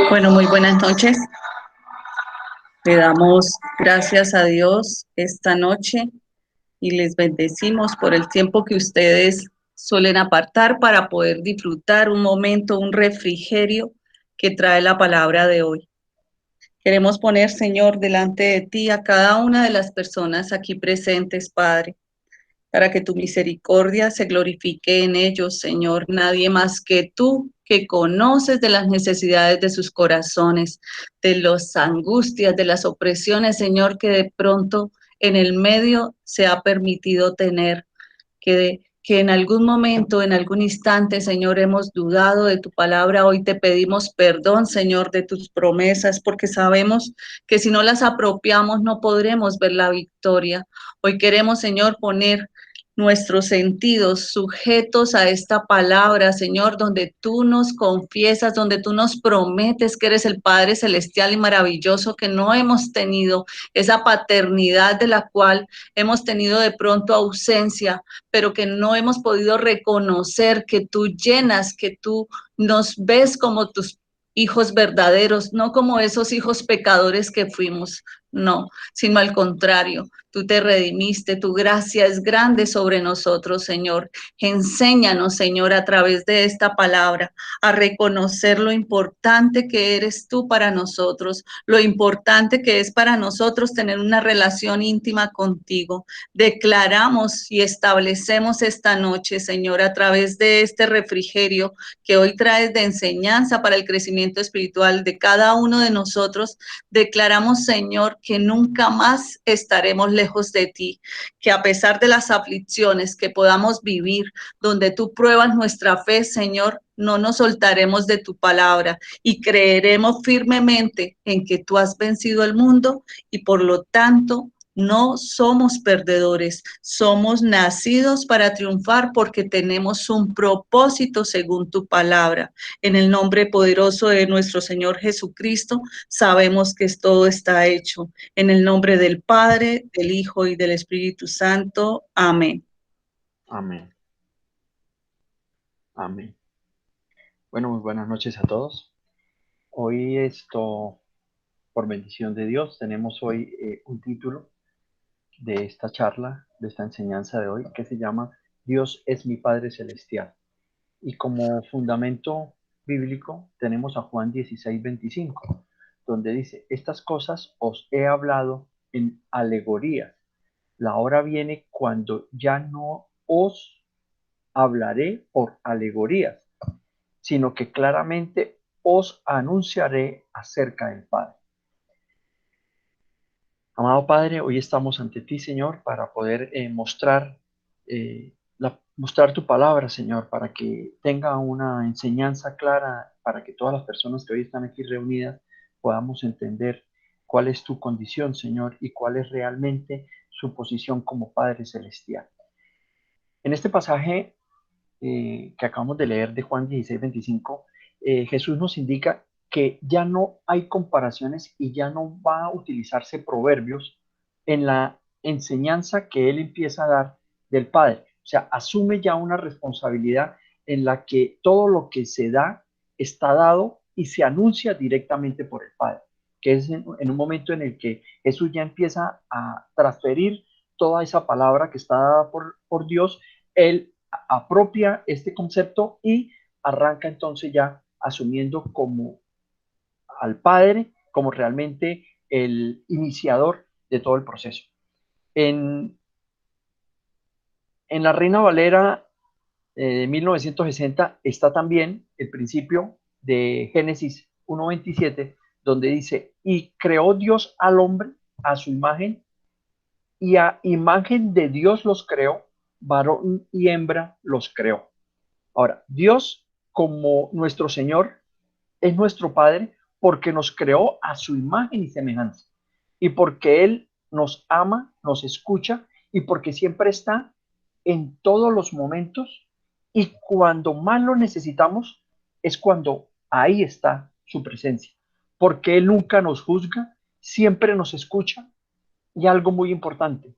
Bueno, muy buenas noches. Le damos gracias a Dios esta noche y les bendecimos por el tiempo que ustedes suelen apartar para poder disfrutar un momento, un refrigerio que trae la palabra de hoy. Queremos poner, Señor, delante de ti a cada una de las personas aquí presentes, Padre, para que tu misericordia se glorifique en ellos, Señor. Nadie más que tú, que conoces de las necesidades de sus corazones, de las angustias, de las opresiones, Señor, que de pronto en el medio se ha permitido tener, que en algún momento, en algún instante, Señor, hemos dudado de tu palabra. Hoy te pedimos perdón, Señor, de tus promesas, porque sabemos que si no las apropiamos no podremos ver la victoria. Hoy queremos, Señor, poner nuestros sentidos sujetos a esta palabra, Señor, donde tú nos confiesas, donde tú nos prometes que eres el Padre celestial y maravilloso, que no hemos tenido esa paternidad de la cual hemos tenido de pronto ausencia, pero que no hemos podido reconocer que tú llenas, que tú nos ves como tus hijos verdaderos, no como esos hijos pecadores que fuimos, no, sino al contrario. Tú te redimiste, tu gracia es grande sobre nosotros, Señor. Enséñanos, Señor, a través de esta palabra, a reconocer lo importante que eres tú para nosotros, lo importante que es para nosotros tener una relación íntima contigo. Declaramos y establecemos esta noche, Señor, a través de este refrigerio que hoy traes de enseñanza para el crecimiento espiritual de cada uno de nosotros. Declaramos, Señor, que nunca más estaremos lejos de ti, que a pesar de las aflicciones que podamos vivir, donde tú pruebas nuestra fe, Señor, no nos soltaremos de tu palabra y creeremos firmemente en que tú has vencido el mundo y por lo tanto no somos perdedores, somos nacidos para triunfar porque tenemos un propósito según tu palabra. En el nombre poderoso de nuestro Señor Jesucristo, sabemos que todo está hecho. En el nombre del Padre, del Hijo y del Espíritu Santo. Amén. Amén. Amén. Bueno, muy buenas noches a todos. Hoy por bendición de Dios, tenemos hoy un título de esta charla, de esta enseñanza de hoy, que se llama Dios es mi Padre Celestial. Y como fundamento bíblico tenemos a Juan 16:25, donde dice, estas cosas os he hablado en alegorías. La hora viene cuando ya no os hablaré por alegorías, sino que claramente os anunciaré acerca del Padre. Amado Padre, hoy estamos ante ti, Señor, para poder mostrar tu palabra, Señor, para que tenga una enseñanza clara, para que todas las personas que hoy están aquí reunidas podamos entender cuál es tu condición, Señor, y cuál es realmente su posición como Padre Celestial. En este pasaje que acabamos de leer de Juan 16:25, Jesús nos indica que ya no hay comparaciones y ya no va a utilizarse proverbios en la enseñanza que él empieza a dar del Padre. O sea, asume ya una responsabilidad en la que todo lo que se da está dado y se anuncia directamente por el Padre, que es en un momento en el que Jesús ya empieza a transferir toda esa palabra que está dada por Dios. Él apropia este concepto y arranca entonces ya asumiendo como al Padre, como realmente el iniciador de todo el proceso. En, en la Reina Valera de 1960 está también el principio de Génesis 1:27, donde dice, y creó Dios al hombre a su imagen, y a imagen de Dios los creó, varón y hembra los creó. Ahora, Dios como nuestro Señor es nuestro Padre porque nos creó a su imagen y semejanza y porque Él nos ama, nos escucha y porque siempre está en todos los momentos y cuando más lo necesitamos es cuando ahí está su presencia, porque Él nunca nos juzga, siempre nos escucha y algo muy importante,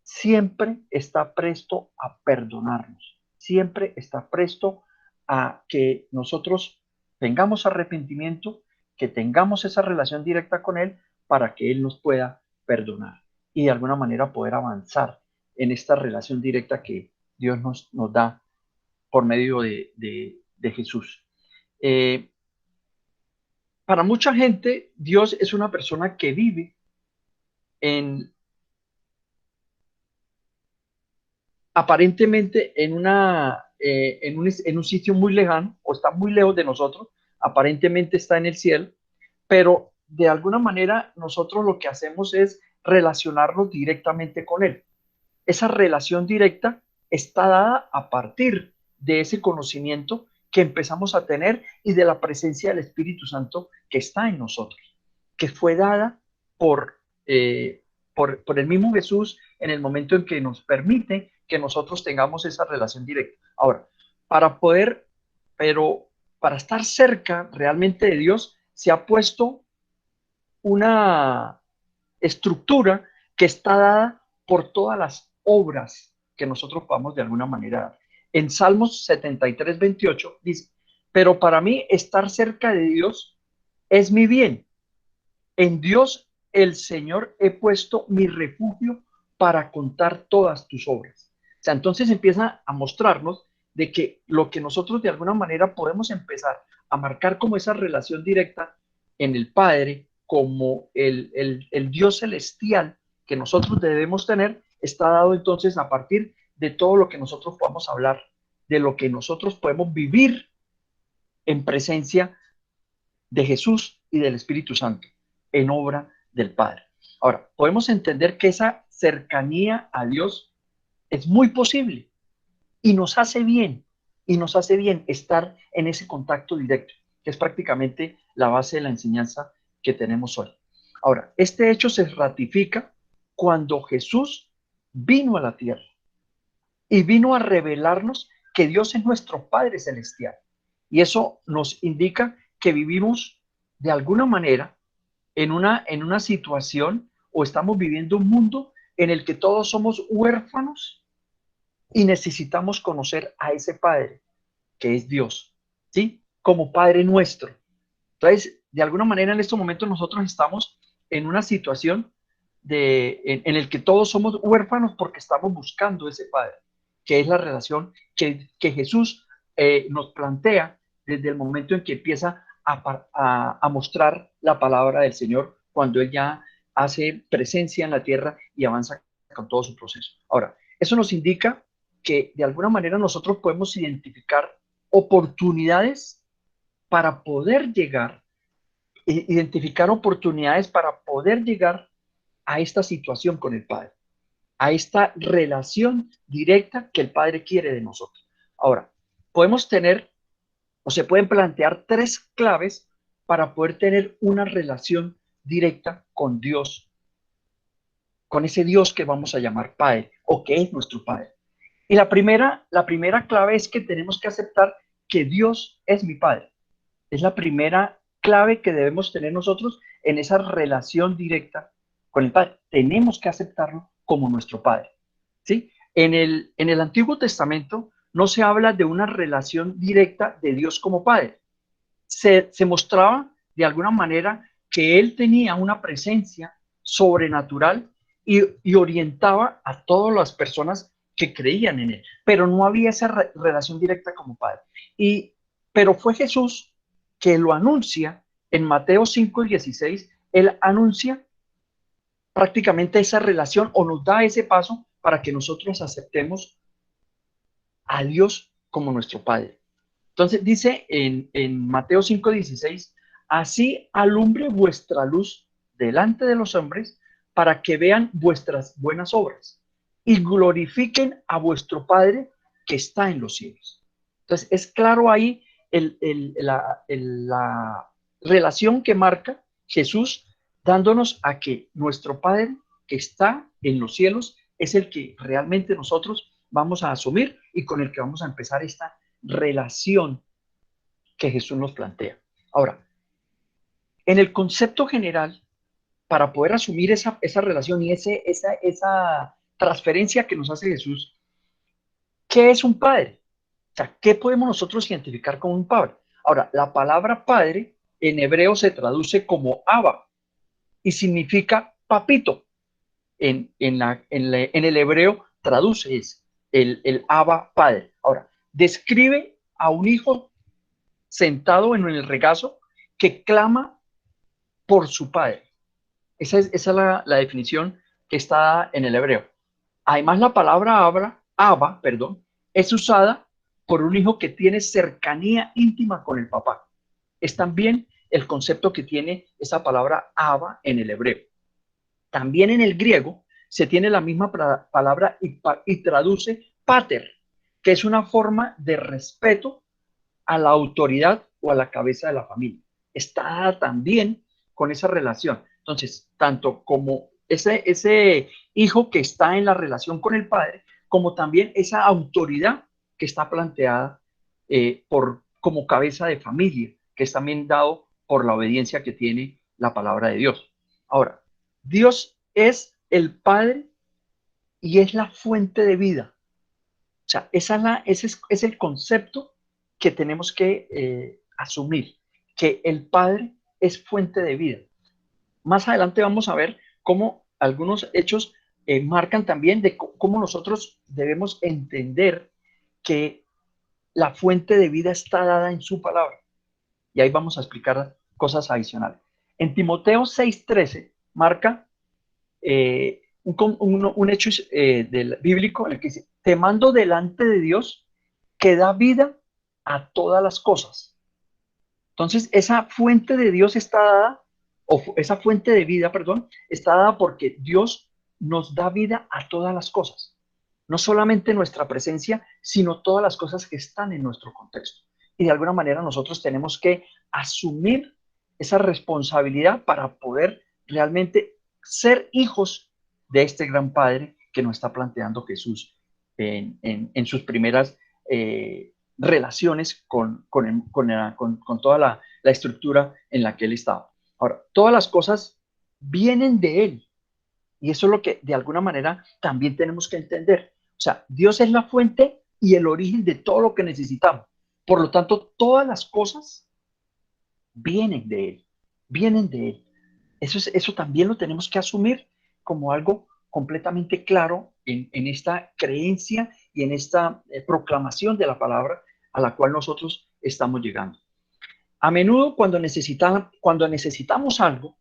siempre está presto a perdonarnos, siempre está presto a que nosotros tengamos arrepentimiento que tengamos esa relación directa con Él para que Él nos pueda perdonar y de alguna manera poder avanzar en esta relación directa que Dios nos da por medio de Jesús. Para mucha gente, Dios es una persona que vive en aparentemente en un sitio muy lejano o está muy lejos de nosotros, aparentemente está en el cielo, pero de alguna manera nosotros lo que hacemos es relacionarnos directamente con Él. Esa relación directa está dada a partir de ese conocimiento que empezamos a tener y de la presencia del Espíritu Santo que está en nosotros, que fue dada por, por el mismo Jesús en el momento en que nos permite que nosotros tengamos esa relación directa. Ahora, para poder, pero para estar cerca realmente de Dios, se ha puesto una estructura que está dada por todas las obras que nosotros podamos de alguna manera dar. En Salmos 73:28 dice, pero para mí estar cerca de Dios es mi bien. En Dios el Señor he puesto mi refugio para contar todas tus obras. O sea, entonces empieza a mostrarnos de que lo que nosotros de alguna manera podemos empezar a marcar como esa relación directa en el Padre, como el Dios celestial que nosotros debemos tener, está dado entonces a partir de todo lo que nosotros podamos hablar, de lo que nosotros podemos vivir en presencia de Jesús y del Espíritu Santo en obra del Padre. Ahora, podemos entender que esa cercanía a Dios es muy posible y nos hace bien estar en ese contacto directo, que es prácticamente la base de la enseñanza que tenemos hoy. Ahora, este hecho se ratifica cuando Jesús vino a la tierra y vino a revelarnos que Dios es nuestro Padre Celestial. Y eso nos indica que vivimos de alguna manera en una situación o estamos viviendo un mundo en el que todos somos huérfanos y necesitamos conocer a ese Padre, que es Dios, ¿sí? Como Padre nuestro. Entonces, de alguna manera en estos momentos nosotros estamos en una situación en el que todos somos huérfanos porque estamos buscando ese Padre, que es la relación que Jesús nos plantea desde el momento en que empieza a mostrar la palabra del Señor, cuando Él ya hace presencia en la tierra y avanza con todo su proceso. Ahora, eso nos indica que de alguna manera nosotros podemos identificar oportunidades para poder llegar, identificar oportunidades para poder llegar a esta situación con el Padre, a esta relación directa que el Padre quiere de nosotros. Ahora, podemos tener o se pueden plantear tres claves para poder tener una relación directa con Dios, con ese Dios que vamos a llamar Padre o que es nuestro Padre. Y la primera clave es que tenemos que aceptar que Dios es mi Padre. Es la primera clave que debemos tener nosotros en esa relación directa con el Padre. Tenemos que aceptarlo como nuestro Padre. ¿Sí? En el Antiguo Testamento no se habla de una relación directa de Dios como Padre. Se mostraba de alguna manera que Él tenía una presencia sobrenatural y orientaba a todas las personas que creían en Él, pero no había esa relación directa como Padre. Pero fue Jesús que lo anuncia en Mateo 5:16. Él anuncia prácticamente esa relación o nos da ese paso para que nosotros aceptemos a Dios como nuestro Padre. Entonces dice en Mateo 5:16, así alumbre vuestra luz delante de los hombres para que vean vuestras buenas obras y glorifiquen a vuestro Padre que está en los cielos. Entonces es claro ahí la relación que marca Jesús dándonos a que nuestro Padre que está en los cielos es el que realmente nosotros vamos a asumir y con el que vamos a empezar esta relación que Jesús nos plantea. Ahora, en el concepto general, para poder asumir esa relación y esa transferencia que nos hace Jesús, ¿qué es un padre? O sea, ¿qué podemos nosotros identificar como un padre? Ahora, la palabra padre en hebreo se traduce como Abba y significa papito. En el hebreo traduce es el Abba Padre. Ahora, describe a un hijo sentado en el regazo que clama por su padre. Esa es la definición que está en el hebreo. Además, la palabra Abba, perdón, es usada por un hijo que tiene cercanía íntima con el papá. Es también el concepto que tiene esa palabra Abba en el hebreo. También en el griego se tiene la misma palabra y traduce pater, que es una forma de respeto a la autoridad o a la cabeza de la familia. Está también con esa relación. Entonces, tanto como ese hijo que está en la relación con el padre, como también esa autoridad que está planteada como cabeza de familia, que es también dado por la obediencia que tiene la palabra de Dios. Ahora, Dios es el Padre y es la fuente de vida. O sea, ese es el concepto que tenemos que asumir, que el Padre es fuente de vida. Más adelante vamos a ver cómo algunos hechos marcan también de cómo nosotros debemos entender que la fuente de vida está dada en su palabra. Y ahí vamos a explicar cosas adicionales. En Timoteo 6:13 marca un hecho bíblico en el que dice, te mando delante de Dios que da vida a todas las cosas. Entonces, esa fuente de Dios está dada, o esa fuente de vida, perdón, está dada porque Dios nos da vida a todas las cosas. No solamente nuestra presencia, sino todas las cosas que están en nuestro contexto. Y de alguna manera nosotros tenemos que asumir esa responsabilidad para poder realmente ser hijos de este gran Padre que nos está planteando Jesús en sus primeras relaciones con toda la estructura en la que él estaba. Ahora, todas las cosas vienen de él. Y eso es lo que de alguna manera también tenemos que entender. O sea, Dios es la fuente y el origen de todo lo que necesitamos. Por lo tanto, todas las cosas vienen de él, vienen de él. Eso también lo tenemos que asumir como algo completamente claro en esta creencia y en esta proclamación de la palabra a la cual nosotros estamos llegando. A menudo cuando necesitamos algo,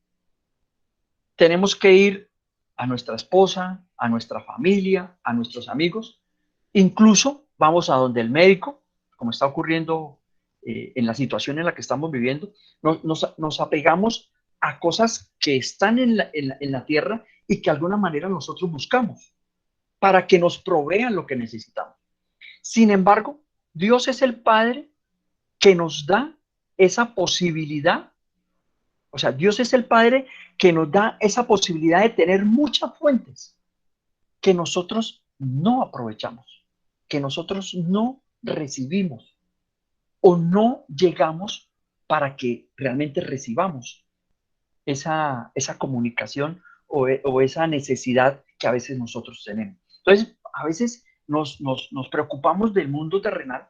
tenemos que ir a nuestra esposa, a nuestra familia, a nuestros amigos, incluso vamos a donde el médico, como está ocurriendo en la situación en la que estamos viviendo, nos apegamos a cosas que están en la tierra y que de alguna manera nosotros buscamos para que nos provean lo que necesitamos. Sin embargo, Dios es el Padre que nos da esa posibilidad. O sea, Dios es el Padre que nos da esa posibilidad de tener muchas fuentes que nosotros no aprovechamos, que nosotros no recibimos o no llegamos para que realmente recibamos esa comunicación o esa necesidad que a veces nosotros tenemos. Entonces, a veces nos preocupamos del mundo terrenal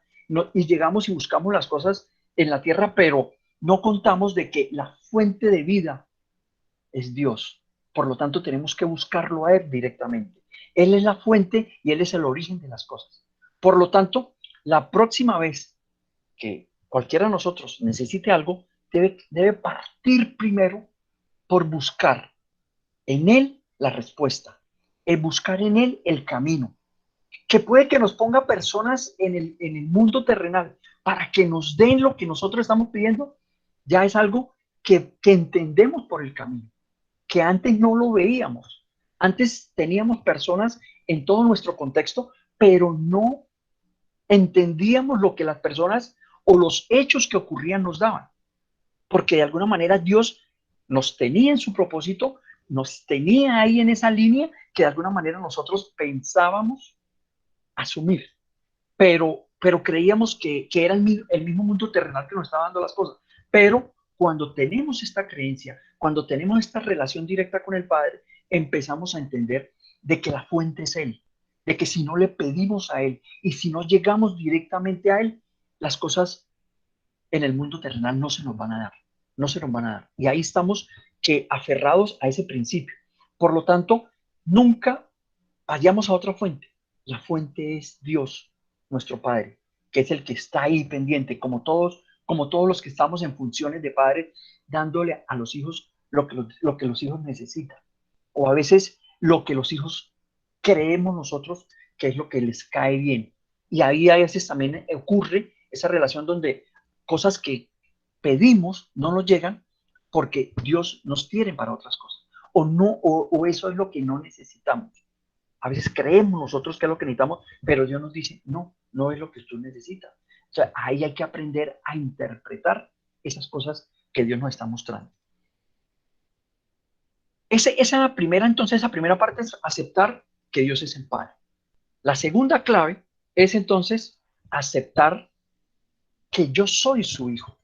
y llegamos y buscamos las cosas en la tierra, pero no contamos de que la fuente de vida es Dios. Por lo tanto, tenemos que buscarlo a Él directamente. Él es la fuente y Él es el origen de las cosas. Por lo tanto, la próxima vez que cualquiera de nosotros necesite algo, debe partir primero por buscar en Él la respuesta, el buscar en Él el camino, que puede que nos ponga personas en el mundo terrenal para que nos den lo que nosotros estamos pidiendo, ya es algo que entendemos por el camino, que antes no lo veíamos. Antes teníamos personas en todo nuestro contexto, pero no entendíamos lo que las personas o los hechos que ocurrían nos daban, porque de alguna manera Dios nos tenía en su propósito, nos tenía ahí en esa línea que de alguna manera nosotros pensábamos asumir, pero creíamos que era el mismo mundo terrenal que nos estaba dando las cosas. Pero cuando tenemos esta creencia, cuando tenemos esta relación directa con el Padre, empezamos a entender de que la fuente es Él, de que si no le pedimos a Él y si no llegamos directamente a Él, las cosas en el mundo terrenal no se nos van a dar. no se nos van a dar. Y ahí estamos que aferrados a ese principio. Por lo tanto, nunca vayamos a otra fuente. La fuente es Dios, nuestro Padre, que es el que está ahí pendiente, como todos los que estamos en funciones de padre, dándole a los hijos lo que los hijos necesitan. O a veces lo que los hijos creemos nosotros que es lo que les cae bien. Y ahí a veces también ocurre esa relación donde cosas que pedimos no nos llegan porque Dios nos quiere para otras cosas. O no, o eso es lo que no necesitamos. A veces creemos nosotros que es lo que necesitamos, pero Dios nos dice, no, no es lo que tú necesitas. O sea, ahí hay que aprender a interpretar esas cosas que Dios nos está mostrando. Esa primera, entonces, esa primera parte es aceptar que Dios es el Padre. La segunda clave es entonces aceptar que yo soy su hijo.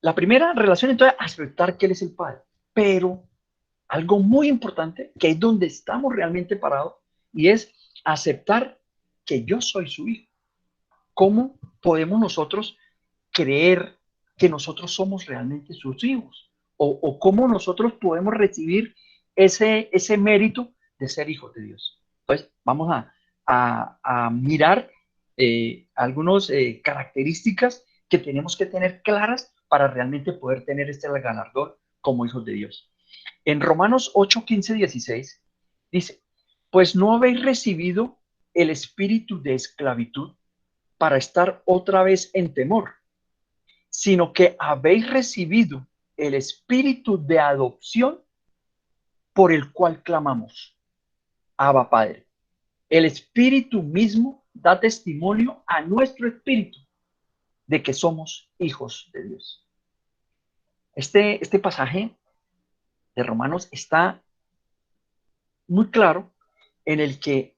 La primera relación entonces es aceptar que Él es el Padre, pero algo muy importante, que es donde estamos realmente parados, y es aceptar que yo soy su hijo. ¿Cómo podemos nosotros creer que nosotros somos realmente sus hijos? O cómo nosotros podemos recibir ese mérito de ser hijos de Dios. Entonces, vamos a mirar algunas características que tenemos que tener claras para realmente poder tener este galardón como hijos de Dios. En Romanos 8, 15, 16 dice, pues no habéis recibido el espíritu de esclavitud para estar otra vez en temor, sino que habéis recibido el espíritu de adopción por el cual clamamos, Abba Padre. El espíritu mismo da testimonio a nuestro espíritu de que somos hijos de Dios. Este pasaje de Romanos está muy claro en el que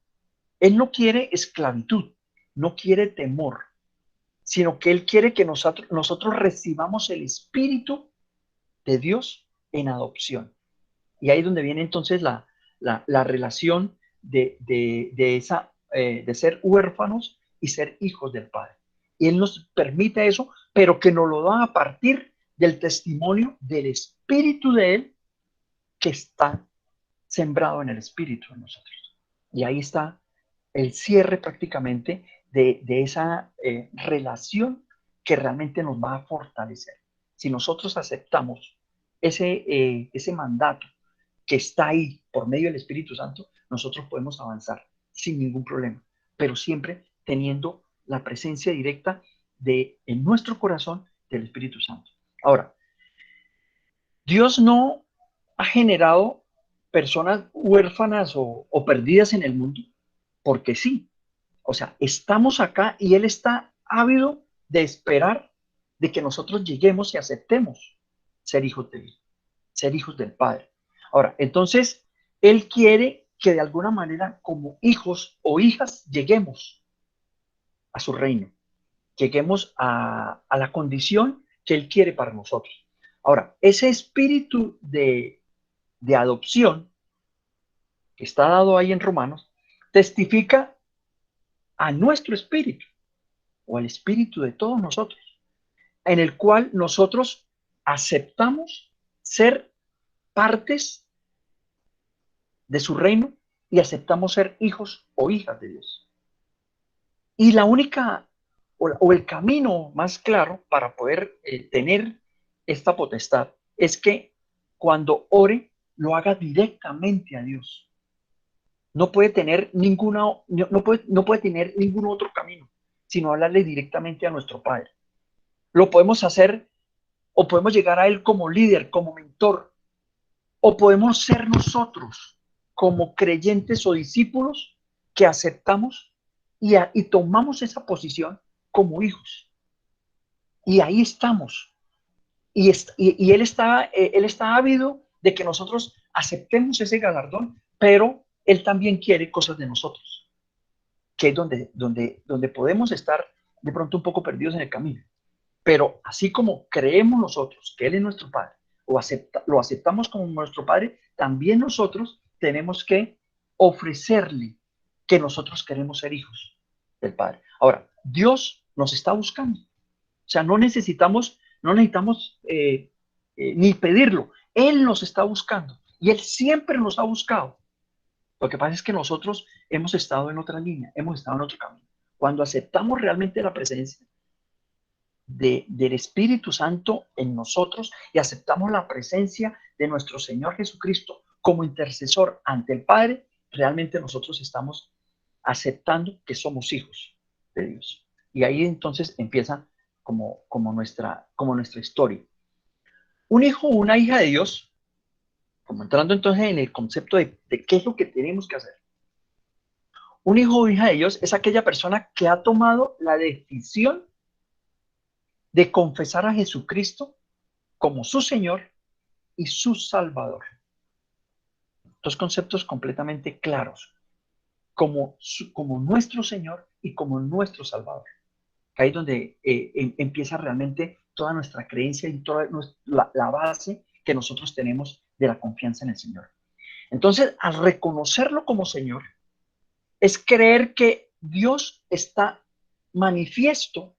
Él no quiere esclavitud, no quiere temor, sino que Él quiere que nosotros recibamos el espíritu de Dios en adopción. Y ahí es donde viene entonces la relación de ser huérfanos y ser hijos del Padre. Y Él nos permite eso, pero que nos lo da a partir del testimonio del Espíritu de Él que está sembrado en el Espíritu de nosotros. Y ahí está el cierre prácticamente de esa relación que realmente nos va a fortalecer. Si nosotros aceptamos ese mandato que está ahí por medio del Espíritu Santo, nosotros podemos avanzar sin ningún problema, pero siempre teniendo la presencia directa en nuestro corazón del Espíritu Santo. Ahora, Dios no ha generado personas huérfanas o perdidas en el mundo porque sí. O sea, estamos acá y Él está ávido de esperar de que nosotros lleguemos y aceptemos ser hijos de Él, ser hijos del Padre. Ahora, entonces, Él quiere que de alguna manera como hijos o hijas lleguemos a su reino, lleguemos a la condición que Él quiere para nosotros. Ahora, ese espíritu de adopción que está dado ahí en Romanos, testifica a nuestro espíritu o al espíritu de todos nosotros, en el cual nosotros aceptamos ser partes de su reino y aceptamos ser hijos o hijas de Dios. Y la única o el camino más claro para poder tener esta potestad es que cuando ore lo haga directamente a Dios. No puede tener no puede tener ningún otro camino, sino hablarle directamente a nuestro Padre. Lo podemos hacer o podemos llegar a Él como líder, como mentor, o podemos ser nosotros como creyentes o discípulos que aceptamos y tomamos esa posición como hijos. Y ahí estamos. Y él está ávido de que nosotros aceptemos ese galardón, pero Él también quiere cosas de nosotros, que es donde podemos estar de pronto un poco perdidos en el camino. Pero así como creemos nosotros que Él es nuestro Padre, lo aceptamos como nuestro Padre, también nosotros tenemos que ofrecerle que nosotros queremos ser hijos del Padre. Ahora, Dios nos está buscando. O sea, no necesitamos ni pedirlo. Él nos está buscando y Él siempre nos ha buscado. Lo que pasa es que nosotros hemos estado en otra línea, hemos estado en otro camino. Cuando aceptamos realmente la presencia del Espíritu Santo en nosotros y aceptamos la presencia de nuestro Señor Jesucristo como intercesor ante el Padre, realmente nosotros estamos aceptando que somos hijos de Dios. Y ahí entonces empieza como nuestra historia. Un hijo o una hija de Dios, como entrando entonces en el concepto de qué es lo que tenemos que hacer. Un hijo o hija de Dios es aquella persona que ha tomado la decisión de confesar a Jesucristo como su Señor y su Salvador. Dos conceptos completamente claros, como nuestro Señor y como nuestro Salvador. Ahí es donde empieza realmente toda nuestra creencia y toda la base que nosotros tenemos de la confianza en el Señor. Entonces, al reconocerlo como Señor, es creer que Dios está manifiesto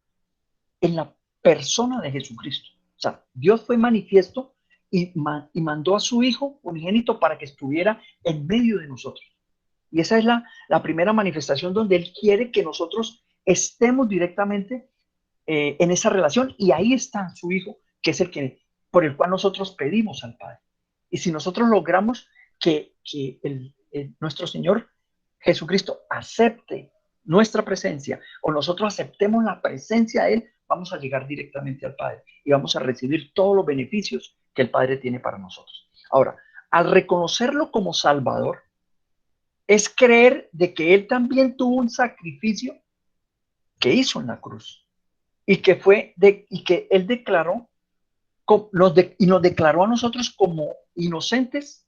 en la persona de Jesucristo. O sea, Dios fue manifiesto y mandó a su Hijo unigénito para que estuviera en medio de nosotros. Y esa es la primera manifestación donde Él quiere que nosotros estemos directamente en esa relación, y ahí está su Hijo, que es por el cual nosotros pedimos al Padre. Y si nosotros logramos que nuestro Señor Jesucristo acepte nuestra presencia, o nosotros aceptemos la presencia de Él, vamos a llegar directamente al Padre y vamos a recibir todos los beneficios que el Padre tiene para nosotros. Ahora, al reconocerlo como Salvador, es creer de que Él también tuvo un sacrificio que hizo en la cruz y que Él declaró y nos declaró a nosotros como inocentes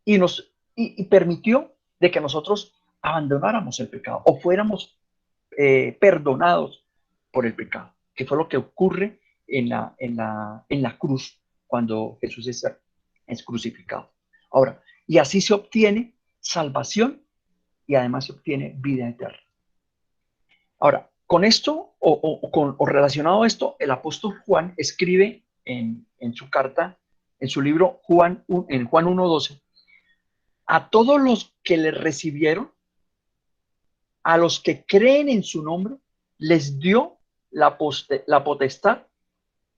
y permitió de que nosotros abandonáramos el pecado o fuéramos perdonados por el pecado, que fue lo que ocurre en la cruz cuando Jesús es crucificado. Ahora, y así se obtiene salvación y además se obtiene vida eterna. Ahora, con esto o relacionado a esto, el apóstol Juan escribe en su carta, en su libro en Juan 1:12, a todos los que le recibieron, a los que creen en su nombre, les dio la potestad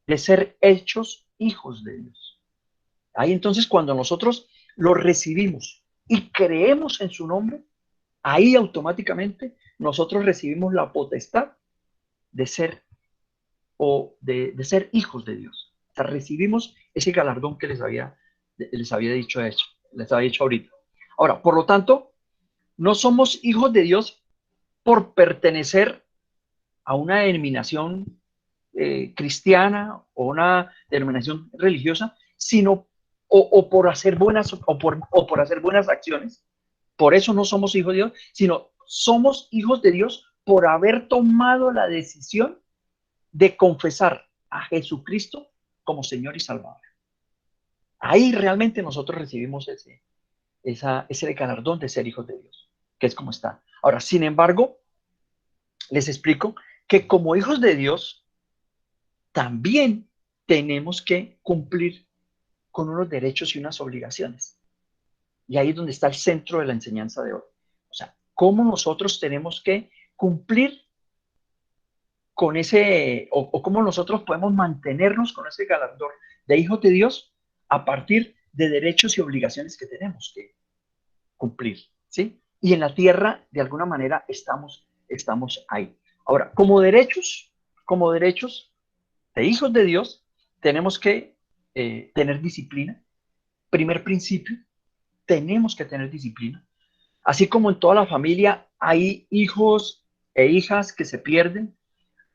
de ser hechos hijos de Dios. Ahí entonces cuando nosotros lo recibimos y creemos en su nombre, ahí automáticamente nosotros recibimos la potestad de ser ser hijos de Dios. O sea, recibimos ese galardón que les había dicho eso, les había dicho ahorita. Ahora, por lo tanto, no somos hijos de Dios por pertenecer a una denominación cristiana o una denominación religiosa, sino o por hacer buenas o por hacer buenas acciones. Por eso no somos hijos de Dios, sino somos hijos de Dios por haber tomado la decisión de confesar a Jesucristo como Señor y Salvador. Ahí realmente nosotros recibimos ese galardón de ser hijos de Dios, que es como está. Ahora, sin embargo, les explico que como hijos de Dios, también tenemos que cumplir con unos derechos y unas obligaciones. Y ahí es donde está el centro de la enseñanza de hoy. O sea, cómo nosotros tenemos que cumplir con o cómo nosotros podemos mantenernos con ese galardón de hijos de Dios a partir de derechos y obligaciones que tenemos que cumplir, ¿sí? Y en la tierra, de alguna manera, estamos ahí. Ahora, como derechos de hijos de Dios, tenemos que tener disciplina. Primer principio, tenemos que tener disciplina. Así como en toda la familia hay hijos e hijas que se pierden,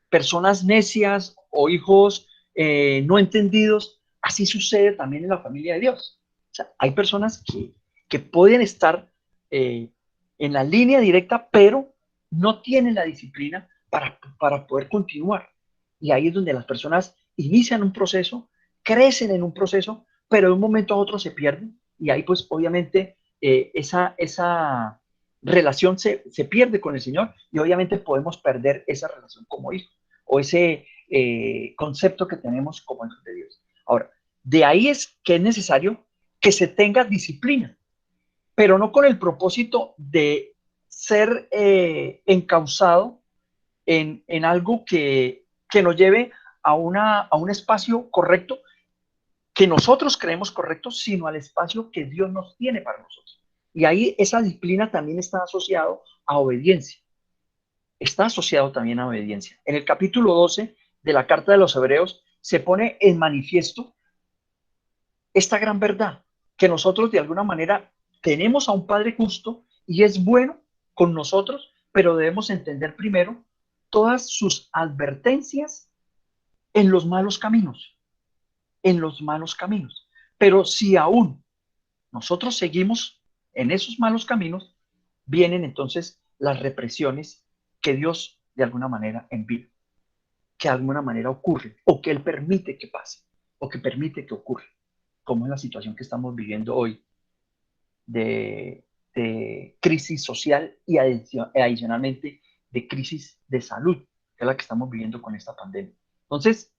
personas necias o hijos no entendidos, así sucede también en la familia de Dios. O sea, hay personas que pueden estar en la línea directa, pero no tienen la disciplina para poder continuar. Y ahí es donde las personas inician un proceso, crecen en un proceso, pero de un momento a otro se pierden. Y ahí pues obviamente esa relación se pierde con el Señor y obviamente podemos perder esa relación como hijos o concepto que tenemos como hijos de Dios. Ahora, de ahí es que es necesario que se tenga disciplina, pero no con el propósito de ser encauzado en algo que nos lleve a un espacio correcto que nosotros creemos correcto, sino al espacio que Dios nos tiene para nosotros. Y ahí esa disciplina también está asociado a obediencia. Está asociado también a obediencia. En el capítulo 12 de la Carta de los Hebreos se pone en manifiesto esta gran verdad, que nosotros de alguna manera tenemos a un Padre justo y es bueno con nosotros, pero debemos entender primero todas sus advertencias en los malos caminos, en los malos caminos. Pero si aún nosotros seguimos en esos malos caminos, vienen entonces las represiones que Dios de alguna manera envía, que de alguna manera ocurre, o que Él permite que pase, o que permite que ocurra, como es la situación que estamos viviendo hoy de crisis social y adicionalmente de crisis de salud, que es la que estamos viviendo con esta pandemia. Entonces,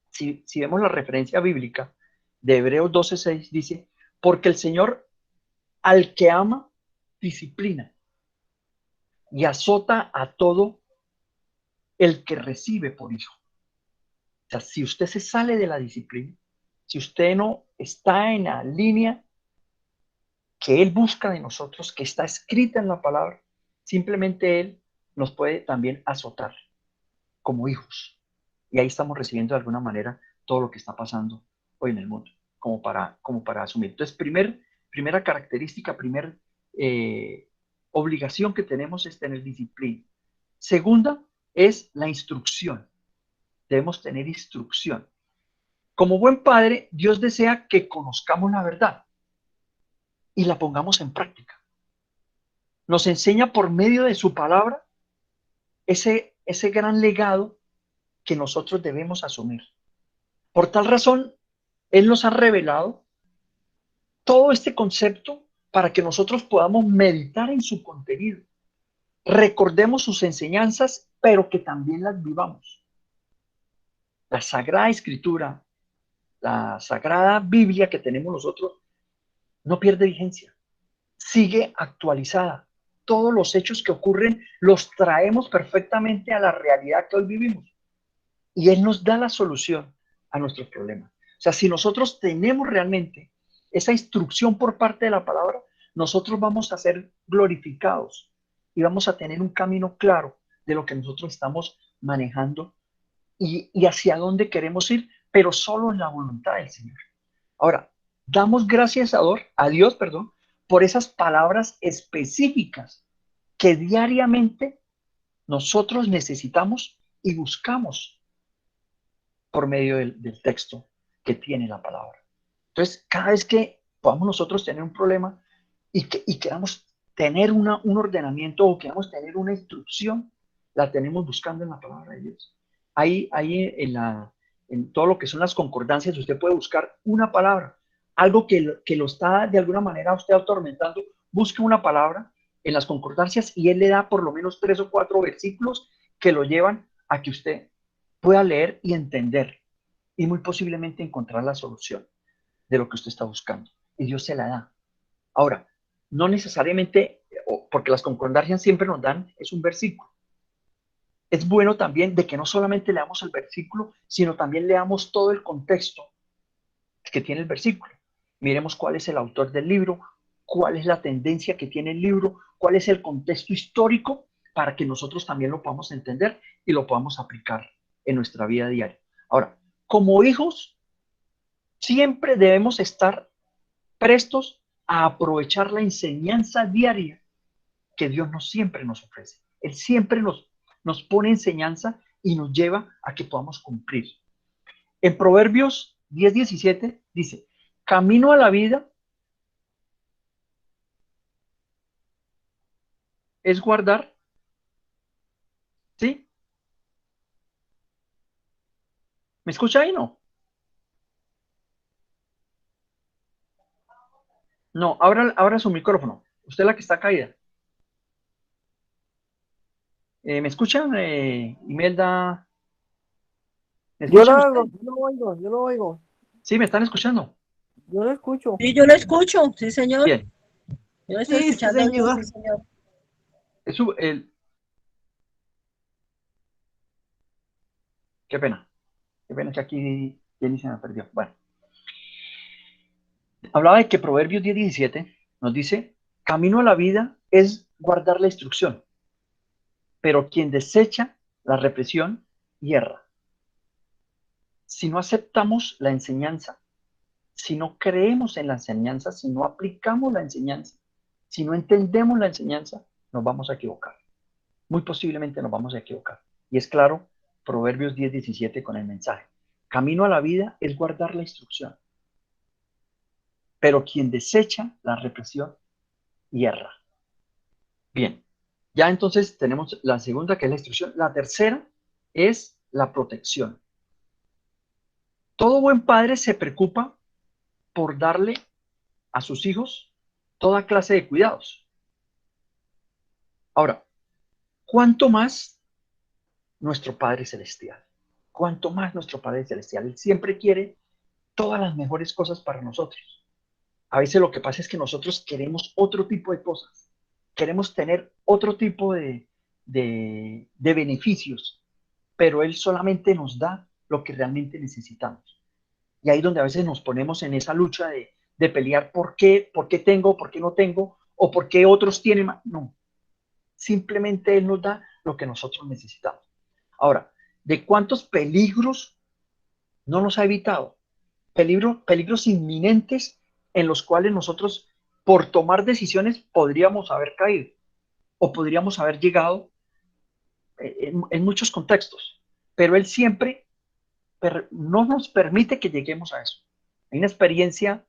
si vemos la referencia bíblica de Hebreos 12:6, dice, porque el Señor al que ama, disciplina y azota a todo el que recibe por hijo. O sea, si usted se sale de la disciplina, si usted no está en la línea que Él busca de nosotros, que está escrita en la palabra, simplemente Él nos puede también azotar como hijos. Y ahí estamos recibiendo de alguna manera todo lo que está pasando hoy en el mundo, como para asumir. Entonces, primera característica, eh, obligación que tenemos es tener disciplina. Segunda es la instrucción. Debemos tener instrucción. Como buen padre, Dios desea que conozcamos la verdad y la pongamos en práctica. Nos enseña por medio de su palabra ese gran legado que nosotros debemos asumir. Por tal razón, Él nos ha revelado todo este concepto para que nosotros podamos meditar en su contenido. Recordemos sus enseñanzas, pero que también las vivamos. La Sagrada Escritura, la Sagrada Biblia que tenemos nosotros, no pierde vigencia, sigue actualizada. Todos los hechos que ocurren los traemos perfectamente a la realidad que hoy vivimos. Y Él nos da la solución a nuestros problemas. O sea, si nosotros tenemos realmente esa instrucción por parte de la palabra, nosotros vamos a ser glorificados y vamos a tener un camino claro de lo que nosotros estamos manejando y hacia dónde queremos ir, pero solo en la voluntad del Señor. Ahora, damos gracias a Dios, por esas palabras específicas que diariamente nosotros necesitamos y buscamos por medio del texto que tiene la palabra. Entonces, cada vez que podamos nosotros tener un problema y queramos tener un ordenamiento o queramos tener una instrucción, la tenemos buscando en la palabra de Dios. Ahí en todo lo que son las concordancias, usted puede buscar una palabra, algo que lo está de alguna manera usted atormentando, busque una palabra en las concordancias y él le da por lo menos 3 o 4 versículos que lo llevan a que usted pueda leer y entender y muy posiblemente encontrar la solución de lo que usted está buscando. Y Dios se la da. Ahora, no necesariamente, porque las concordancias siempre nos dan, es un versículo. Es bueno también de que no solamente leamos el versículo, sino también leamos todo el contexto que tiene el versículo. Miremos cuál es el autor del libro, cuál es la tendencia que tiene el libro, cuál es el contexto histórico para que nosotros también lo podamos entender y lo podamos aplicar en nuestra vida diaria. Ahora, como hijos, siempre debemos estar prestos a aprovechar la enseñanza diaria que Dios siempre nos ofrece. Él siempre nos pone enseñanza y nos lleva a que podamos cumplir. En Proverbios 10:17 dice, camino a la vida es guardar, ¿sí? ¿Me escucha ahí? No. No, abra su micrófono. Usted es la que está caída. ¿Me escuchan, Imelda? ¿Me Yo lo escuchan hago, ustedes? yo lo oigo, Sí, ¿me están escuchando? yo lo escucho. Sí, yo lo escucho, sí, señor. Bien. Yo lo estoy Sí, escuchando bien, sí, señor. señor. Eso, qué pena. Qué pena que aquí Jenny se me perdió. Bueno, hablaba de que Proverbios 10:17 nos dice, camino a la vida es guardar la instrucción, pero quien desecha la represión hierra. Si no aceptamos la enseñanza, si no creemos en la enseñanza, si no aplicamos la enseñanza, si no entendemos la enseñanza, nos vamos a equivocar. Muy posiblemente nos vamos a equivocar. Y es claro, Proverbios 10:17 con el mensaje. Camino a la vida es guardar la instrucción, pero quien desecha la represión hierra. Bien, ya entonces tenemos la segunda, que es la instrucción. La tercera es la protección. Todo buen padre se preocupa por darle a sus hijos toda clase de cuidados. Ahora, ¿cuánto más nuestro Padre Celestial? ¿Cuánto más nuestro Padre Celestial? Él siempre quiere todas las mejores cosas para nosotros. A veces lo que pasa es que nosotros queremos otro tipo de cosas. Queremos tener otro tipo de beneficios, pero Él solamente nos da lo que realmente necesitamos. Y ahí es donde a veces nos ponemos en esa lucha de pelear por qué tengo, por qué no tengo, o por qué otros tienen más. No, simplemente Él nos da lo que nosotros necesitamos. Ahora, ¿de cuántos peligros no nos ha evitado? Peligros inminentes en los cuales nosotros, por tomar decisiones, podríamos haber caído o podríamos haber llegado en muchos contextos. Pero Él siempre no nos permite que lleguemos a eso. Hay una experiencia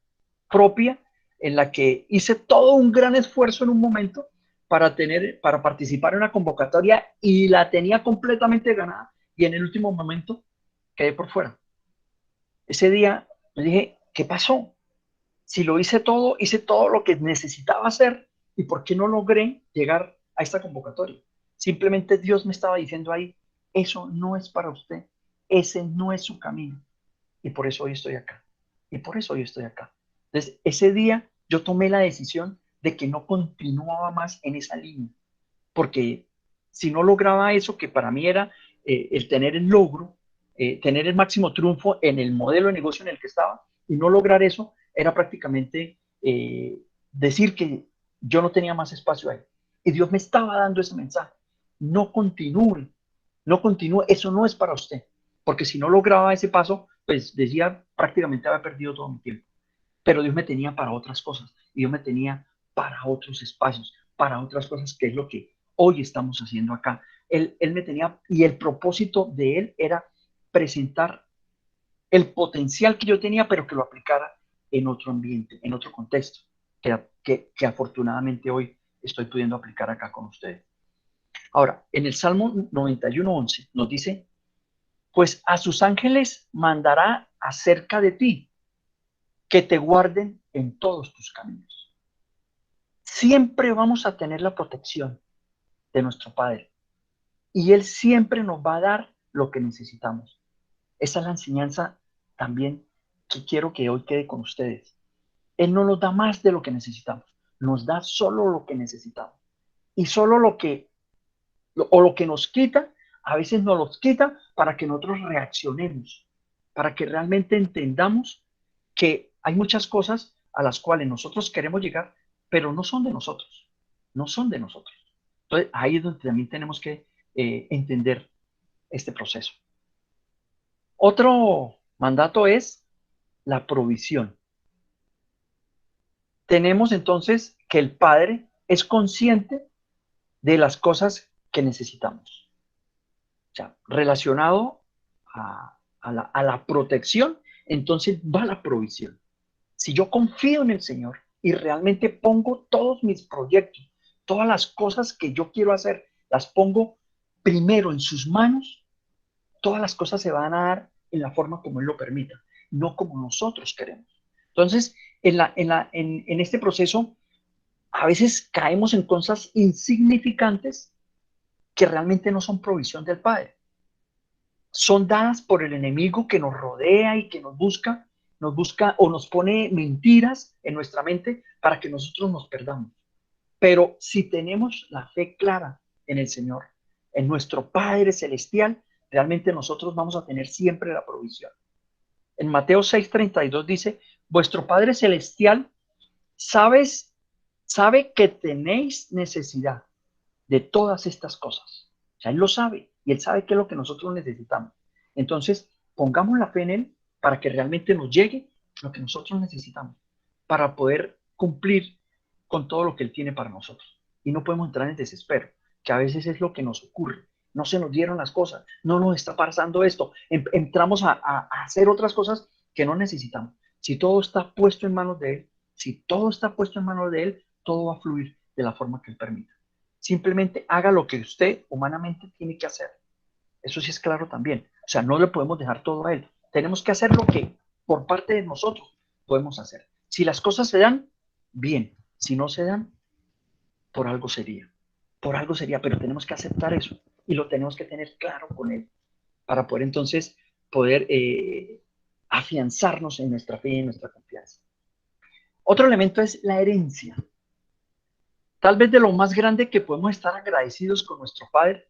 propia en la que hice todo un gran esfuerzo en un momento para participar en una convocatoria y la tenía completamente ganada y en el último momento quedé por fuera. Ese día me dije, ¿qué pasó? Si lo hice todo lo que necesitaba hacer y por qué no logré llegar a esta convocatoria. Simplemente Dios me estaba diciendo ahí, eso no es para usted, ese no es su camino. Y por eso hoy estoy acá. Y por eso hoy estoy acá. Entonces, ese día yo tomé la decisión de que no continuaba más en esa línea, porque si no lograba eso, que para mí era el tener el logro, tener el máximo triunfo en el modelo de negocio en el que estaba, y no lograr eso era prácticamente decir que yo no tenía más espacio ahí. Y Dios me estaba dando ese mensaje. No continúe, no continúe, eso no es para usted. Porque si no lograba ese paso, pues decía prácticamente había perdido todo mi tiempo. Pero Dios me tenía para otras cosas y Dios me tenía para otros espacios, para otras cosas, que es lo que hoy estamos haciendo acá. Él me tenía, y el propósito de Él era presentar el potencial que yo tenía, pero que lo aplicara en otro ambiente, en otro contexto, que afortunadamente hoy estoy pudiendo aplicar acá con ustedes. Ahora, en el Salmo 91:11 nos dice, pues a sus ángeles mandará acerca de ti, que te guarden en todos tus caminos. Siempre vamos a tener la protección de nuestro Padre y Él siempre nos va a dar lo que necesitamos. Esa es la enseñanza también que quiero que hoy quede con ustedes. Él no nos da más de lo que necesitamos, nos da solo lo que necesitamos. Y solo lo que nos quita, a veces nos los quita para que nosotros reaccionemos, para que realmente entendamos que hay muchas cosas a las cuales nosotros queremos llegar, pero no son de nosotros, no son de nosotros. Entonces, ahí es donde también tenemos que entender este proceso. Otro mandato es la provisión. Tenemos entonces que el Padre es consciente de las cosas que necesitamos. O sea, relacionado a la protección, entonces va la provisión. Si yo confío en el Señor y realmente pongo todos mis proyectos, todas las cosas que yo quiero hacer, las pongo primero en sus manos, todas las cosas se van a dar en la forma como Él lo permita, no como nosotros queremos. Entonces, en este proceso, a veces caemos en cosas insignificantes que realmente no son provisión del Padre. son dadas por el enemigo que nos rodea y que nos busca o nos pone mentiras en nuestra mente para que nosotros nos perdamos. Pero si tenemos la fe clara en el Señor, en nuestro Padre Celestial, realmente nosotros vamos a tener siempre la provisión. En Mateo 6:32 dice, vuestro Padre Celestial sabe que tenéis necesidad de todas estas cosas. O sea, Él lo sabe y Él sabe qué es lo que nosotros necesitamos. Entonces, pongamos la fe en Él para que realmente nos llegue lo que nosotros necesitamos para poder cumplir con todo lo que Él tiene para nosotros. Y no podemos entrar en desespero, que a veces es lo que nos ocurre. No se nos dieron las cosas, no nos está pasando esto. Entramos a hacer otras cosas que no necesitamos. Si todo está puesto en manos de Él, si todo está puesto en manos de Él, todo va a fluir de la forma que Él permita. Simplemente haga lo que usted humanamente tiene que hacer. Eso sí es claro también. O sea, no le podemos dejar todo a Él. Tenemos que hacer lo que por parte de nosotros podemos hacer. Si las cosas se dan, bien. Si no se dan, por algo sería. Por algo sería, pero tenemos que aceptar eso y lo tenemos que tener claro con Él para poder entonces poder afianzarnos en nuestra fe y en nuestra confianza. Otro elemento es la herencia. Tal vez de lo más grande que podemos estar agradecidos con nuestro Padre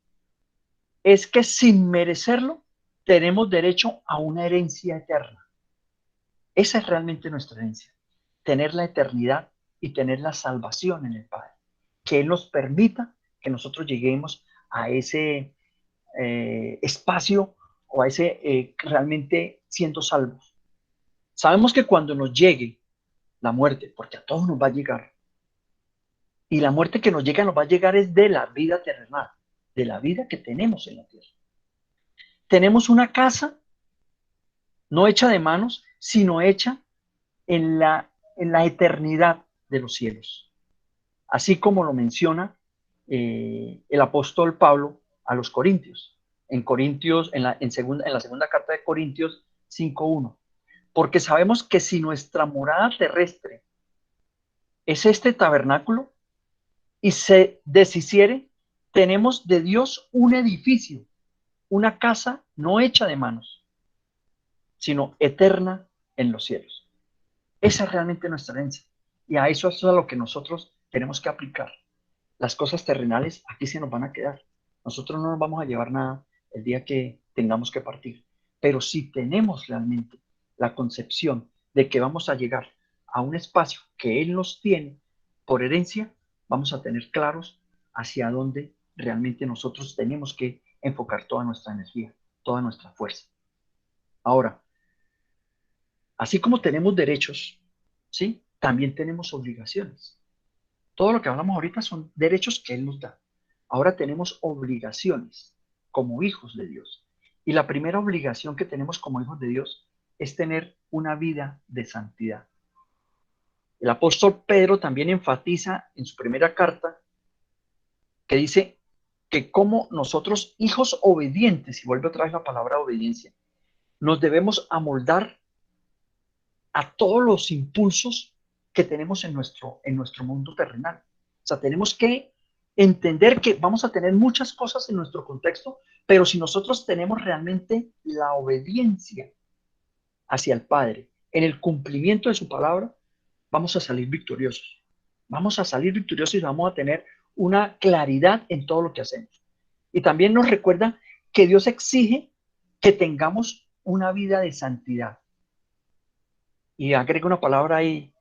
es que sin merecerlo tenemos derecho a una herencia eterna. Esa es realmente nuestra herencia, tener la eternidad y tener la salvación en el Padre. Que Él nos permita que nosotros lleguemos a ese espacio o a ese realmente siendo salvos. Sabemos que cuando nos llegue la muerte, porque a todos nos va a llegar, y la muerte que nos va a llegar es de la vida terrenal, de la vida que tenemos en la tierra. Tenemos una casa no hecha de manos, sino hecha en la eternidad de los cielos. Así como lo menciona el apóstol Pablo a los Corintios. En la segunda carta de Corintios 5:1. Porque sabemos que si nuestra morada terrestre es este tabernáculo y se deshiciere, tenemos de Dios un edificio, una casa no hecha de manos, sino eterna en los cielos. Esa es realmente nuestra herencia. Y a eso es a lo que nosotros tenemos que aplicar. Las cosas terrenales aquí se nos van a quedar. Nosotros no nos vamos a llevar nada el día que tengamos que partir. Pero si tenemos realmente la concepción de que vamos a llegar a un espacio que Él nos tiene por herencia, vamos a tener claros hacia dónde realmente nosotros tenemos que enfocar toda nuestra energía, toda nuestra fuerza. Ahora, así como tenemos derechos, ¿sí? También tenemos obligaciones. Todo lo que hablamos ahorita son derechos que Él nos da. Ahora tenemos obligaciones como hijos de Dios. Y la primera obligación que tenemos como hijos de Dios es tener una vida de santidad. El apóstol Pedro también enfatiza en su primera carta que dice que como nosotros, hijos obedientes, y vuelve otra vez la palabra obediencia, nos debemos amoldar a todos los impulsos que tenemos en nuestro mundo terrenal. O sea, tenemos que entender que vamos a tener muchas cosas en nuestro contexto, pero si nosotros tenemos realmente la obediencia hacia el Padre, en el cumplimiento de su palabra, vamos a salir victoriosos. Vamos a salir victoriosos y vamos a tener una claridad en todo lo que hacemos. Y también nos recuerda que Dios exige que tengamos una vida de santidad. Y agrega una palabra ahí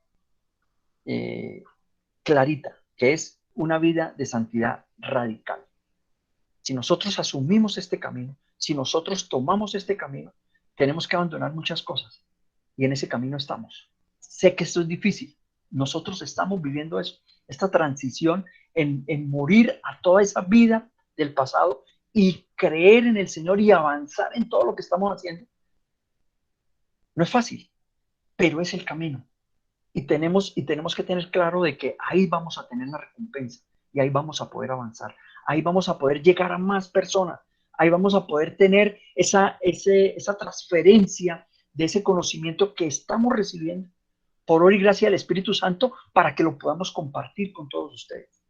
clarita, que es una vida de santidad radical. Si nosotros asumimos este camino, si nosotros tomamos este camino, tenemos que abandonar muchas cosas. Y en ese camino estamos. Sé que esto es difícil. Nosotros estamos viviendo eso, esta transición en morir a toda esa vida del pasado y creer en el Señor y avanzar en todo lo que estamos haciendo. No es fácil, pero es el camino. Y tenemos que tener claro de que ahí vamos a tener la recompensa y ahí vamos a poder avanzar. Ahí vamos a poder llegar a más personas. Ahí vamos a poder tener esa transferencia de ese conocimiento que estamos recibiendo por obra y gracia del Espíritu Santo para que lo podamos compartir con todos ustedes.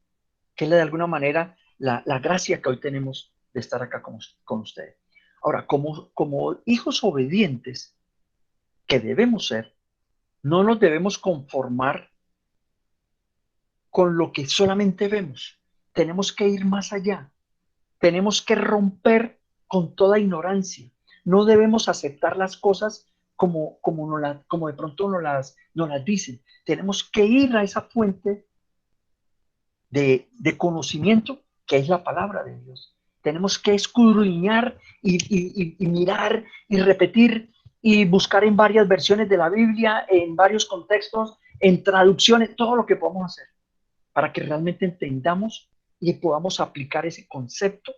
Que es de alguna manera la gracia que hoy tenemos de estar acá con ustedes. Ahora, como hijos obedientes que debemos ser, no nos debemos conformar con lo que solamente vemos. Tenemos que ir más allá. Tenemos que romper con toda ignorancia. No debemos aceptar las cosas como de pronto nos las dicen. Tenemos que ir a esa fuente de conocimiento que es la palabra de Dios. Tenemos que escudriñar y mirar y repetir y buscar en varias versiones de la Biblia, en varios contextos, en traducciones, todo lo que podamos hacer para que realmente entendamos y podamos aplicar ese concepto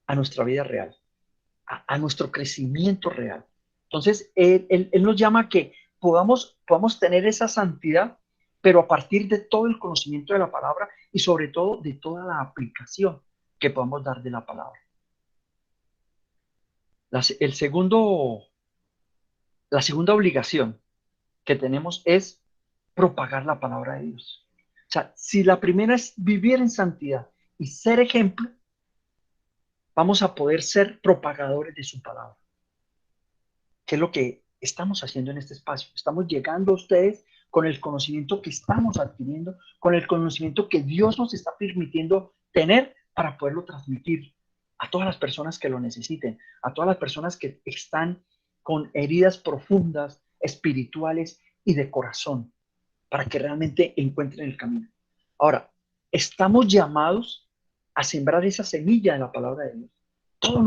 a nuestra vida real, a nuestro crecimiento real. Entonces, él nos llama a que podamos tener esa santidad, pero a partir de todo el conocimiento de la palabra y sobre todo de toda la aplicación que podamos dar de la palabra. La segunda obligación que tenemos es propagar la palabra de Dios. O sea, si la primera es vivir en santidad y ser ejemplo, vamos a poder ser propagadores de su palabra. ¿Qué es lo que estamos haciendo en este espacio? Estamos llegando a ustedes con el conocimiento que estamos adquiriendo, con el conocimiento que Dios nos está permitiendo tener para poderlo transmitir a todas las personas que lo necesiten, a todas las personas que están con heridas profundas, espirituales y de corazón, para que realmente encuentren el camino. Ahora, estamos llamados a sembrar esa semilla de la palabra de Dios. Todos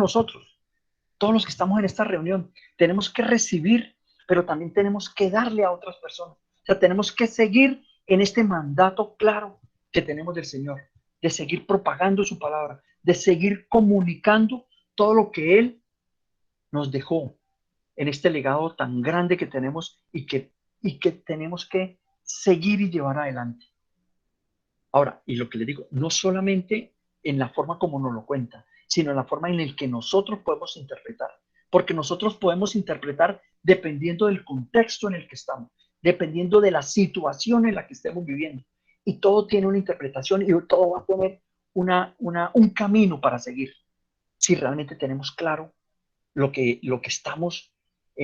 los que estamos en esta reunión, tenemos que recibir, pero también tenemos que darle a otras personas. O sea, tenemos que seguir en este mandato claro que tenemos del Señor, de seguir propagando su palabra, de seguir comunicando todo lo que Él nos dejó en este legado tan grande que tenemos y que tenemos que seguir y llevar adelante. Ahora, y lo que le digo, no solamente en la forma como nos lo cuenta, sino en la forma en la que nosotros podemos interpretar, porque nosotros podemos interpretar dependiendo del contexto en el que estamos, dependiendo de la situación en la que estemos viviendo, y todo tiene una interpretación y todo va a tener un camino para seguir, si realmente tenemos claro lo que estamos,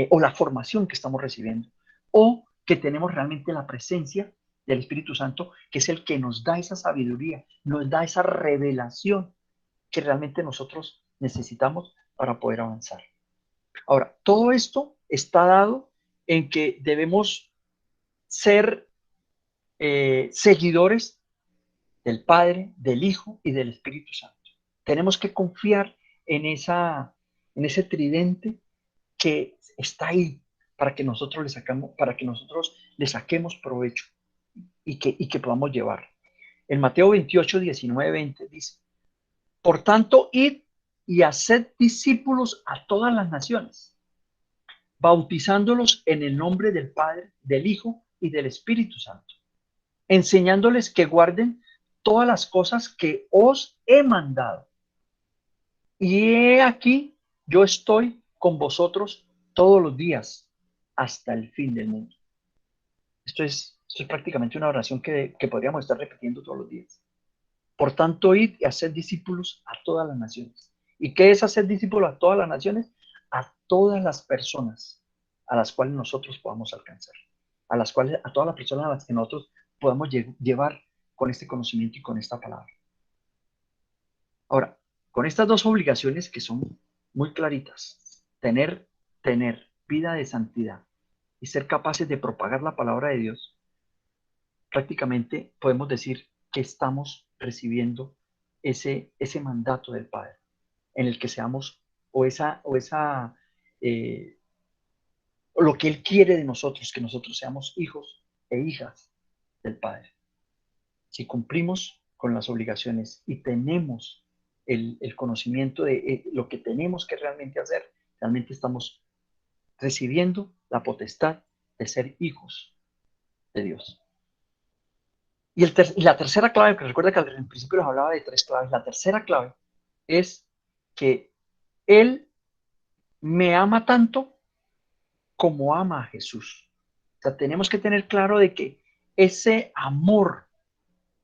o la formación que estamos recibiendo, o que tenemos realmente la presencia del Espíritu Santo, que es el que nos da esa sabiduría, nos da esa revelación que realmente nosotros necesitamos para poder avanzar. Ahora, todo esto está dado en que debemos ser seguidores del Padre, del Hijo y del Espíritu Santo. Tenemos que confiar en ese tridente que está ahí para que nosotros le saquemos provecho y que podamos llevar. En Mateo 28, 19, 20 dice: por tanto, id y haced discípulos a todas las naciones, bautizándolos en el nombre del Padre, del Hijo y del Espíritu Santo, enseñándoles que guarden todas las cosas que os he mandado. Y he aquí, yo estoy con vosotros todos los días hasta el fin del mundo. Esto es prácticamente una oración que podríamos estar repitiendo todos los días. Por tanto, id y haced discípulos a todas las naciones. ¿Y qué es hacer discípulos a todas las naciones? A todas las personas a las cuales nosotros podamos alcanzar, a todas las personas a las que nosotros podamos llevar con este conocimiento y con esta palabra. Ahora, con estas dos obligaciones que son muy claritas, tener vida de santidad y ser capaces de propagar la palabra de Dios, prácticamente podemos decir que estamos recibiendo ese mandato del Padre, en el que seamos, lo que Él quiere de nosotros, que nosotros seamos hijos e hijas del Padre. Si cumplimos con las obligaciones y tenemos el conocimiento de lo que tenemos que realmente hacer, realmente estamos recibiendo la potestad de ser hijos de Dios. Y la tercera clave, que recuerda que al principio les hablaba de tres claves, la tercera clave es que Él me ama tanto como ama a Jesús. O sea, tenemos que tener claro de que ese amor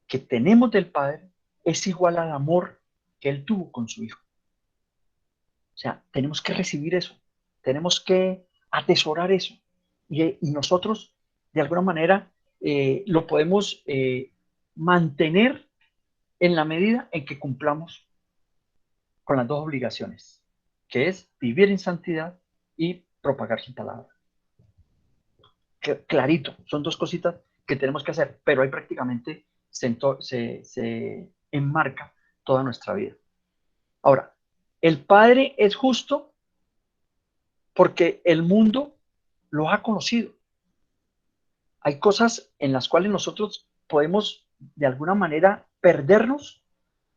que tenemos del Padre es igual al amor que Él tuvo con su Hijo. sea, tenemos que recibir eso, tenemos que atesorar eso. Y nosotros, de alguna manera, lo podemos mantener en la medida en que cumplamos con las dos obligaciones, que es vivir en santidad y propagar su palabra. Clarito, son dos cositas que tenemos que hacer, pero ahí prácticamente se enmarca toda nuestra vida. Ahora, el Padre es justo porque el mundo lo ha conocido. Hay cosas en las cuales nosotros podemos de alguna manera perdernos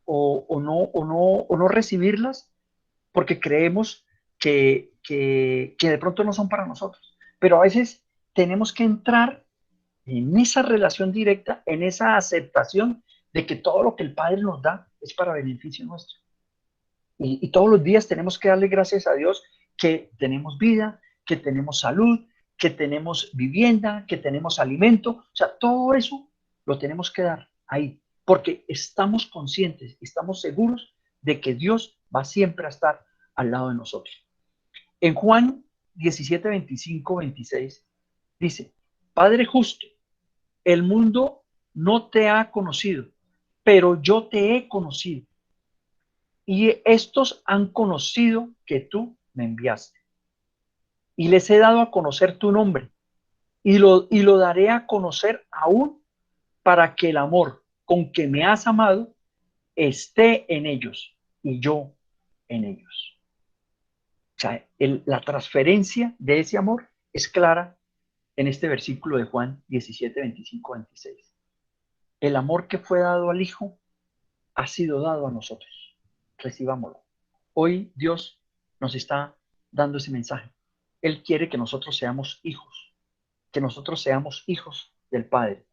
o no recibirlas porque creemos que de pronto no son para nosotros. Pero a veces tenemos que entrar en esa relación directa, en esa aceptación de que todo lo que el Padre nos da es para beneficio nuestro. Y todos los días tenemos que darle gracias a Dios que tenemos vida, que tenemos salud, que tenemos vivienda, que tenemos alimento. O sea, todo eso lo tenemos que dar ahí, porque estamos conscientes, estamos seguros de que Dios va siempre a estar al lado de nosotros. En Juan 17, 25, 26 dice, Padre justo, el mundo no te ha conocido, pero yo te he conocido. Y estos han conocido que tú me enviaste. Y les he dado a conocer tu nombre. Y lo daré a conocer aún para que el amor con que me has amado esté en ellos y yo en ellos. O sea, la transferencia de ese amor es clara en este versículo de Juan 17, 25, 26. El amor que fue dado al Hijo ha sido dado a nosotros. Recibámoslo. Hoy Dios nos está dando ese mensaje. Él quiere que nosotros seamos hijos del Padre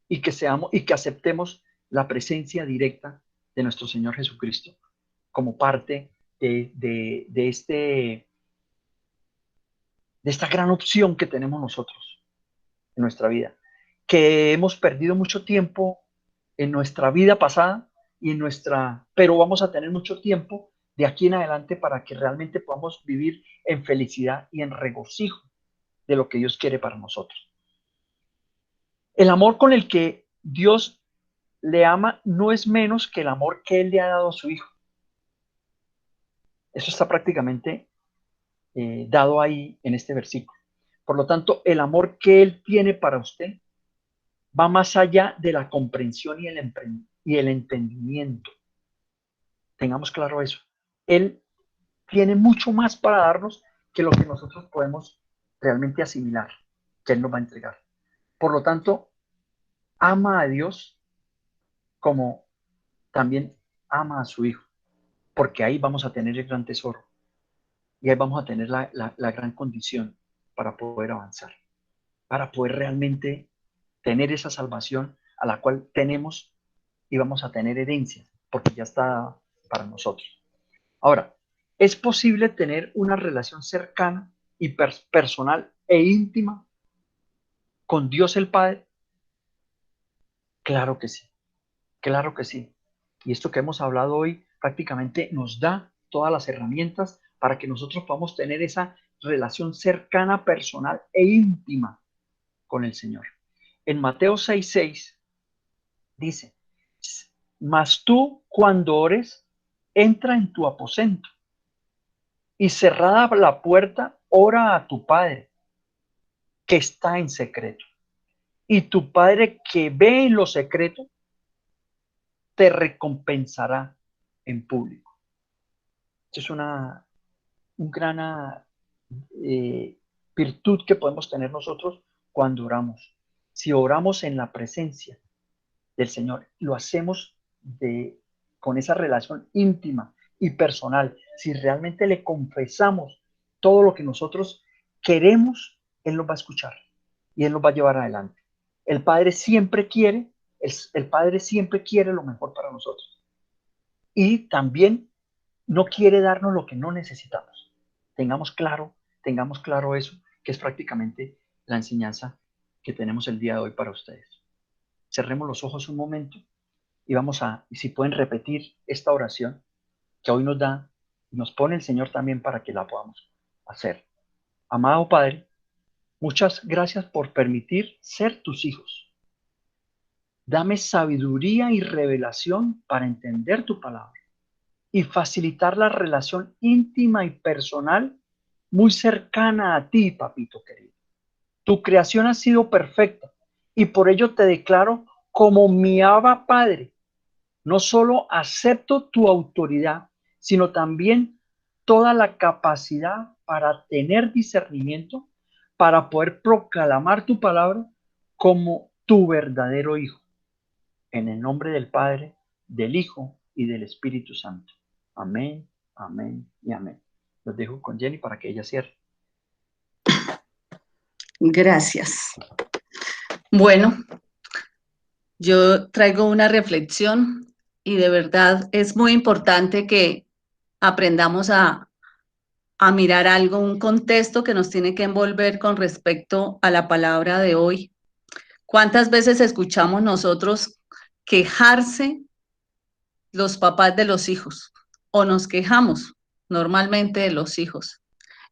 y que aceptemos la presencia directa de nuestro Señor Jesucristo como parte de esta gran opción que tenemos nosotros en nuestra vida, que hemos perdido mucho tiempo en nuestra vida pasada pero vamos a tener mucho tiempo de aquí en adelante para que realmente podamos vivir en felicidad y en regocijo de lo que Dios quiere para nosotros. El amor con el que Dios le ama no es menos que el amor que Él le ha dado a su Hijo. Eso está prácticamente dado ahí en este versículo. Por lo tanto, el amor que Él tiene para usted va más allá de la comprensión y el entendimiento. Tengamos claro eso. Él tiene mucho más para darnos que lo que nosotros podemos realmente asimilar, que Él nos va a entregar. Por lo tanto, ama a Dios como también ama a su Hijo, porque ahí vamos a tener el gran tesoro y ahí vamos a tener la gran condición para poder avanzar, para poder realmente tener esa salvación a la cual tenemos y vamos a tener herencia, porque ya está para nosotros. Ahora, ¿es posible tener una relación cercana y personal e íntima con Dios el Padre? Claro que sí, claro que sí. Y esto que hemos hablado hoy prácticamente nos da todas las herramientas para que nosotros podamos tener esa relación cercana, personal e íntima con el Señor. En Mateo 6:6 dice, mas tú cuando ores, entra en tu aposento y cerrada la puerta, ora a tu Padre que está en secreto. Y tu Padre que ve en lo secreto, te recompensará en público. Esto es una gran virtud que podemos tener nosotros cuando oramos. Si oramos en la presencia del Señor, lo hacemos con esa relación íntima y personal. Si realmente le confesamos todo lo que nosotros queremos, Él nos va a escuchar y Él nos va a llevar adelante. El Padre siempre quiere, el Padre siempre quiere lo mejor para nosotros. Y también no quiere darnos lo que no necesitamos. Tengamos claro eso, que es prácticamente la enseñanza que tenemos el día de hoy para ustedes. Cerremos los ojos un momento y si pueden repetir esta oración que hoy nos da nos pone el Señor también para que la podamos hacer. Amado Padre, muchas gracias por permitir ser tus hijos. Dame sabiduría y revelación para entender tu palabra y facilitar la relación íntima y personal muy cercana a ti, papito querido. Tu creación ha sido perfecta y por ello te declaro como mi Abba Padre. No solo acepto tu autoridad, sino también toda la capacidad para tener discernimiento, para poder proclamar tu palabra como tu verdadero Hijo. En el nombre del Padre, del Hijo y del Espíritu Santo. Amén, amén y amén. Los dejo con Jenny para que ella cierre. Gracias. Bueno, yo traigo una reflexión y de verdad es muy importante que aprendamos a mirar algo, un contexto que nos tiene que envolver con respecto a la palabra de hoy. ¿Cuántas veces escuchamos nosotros quejarse los papás de los hijos? O nos quejamos normalmente de los hijos.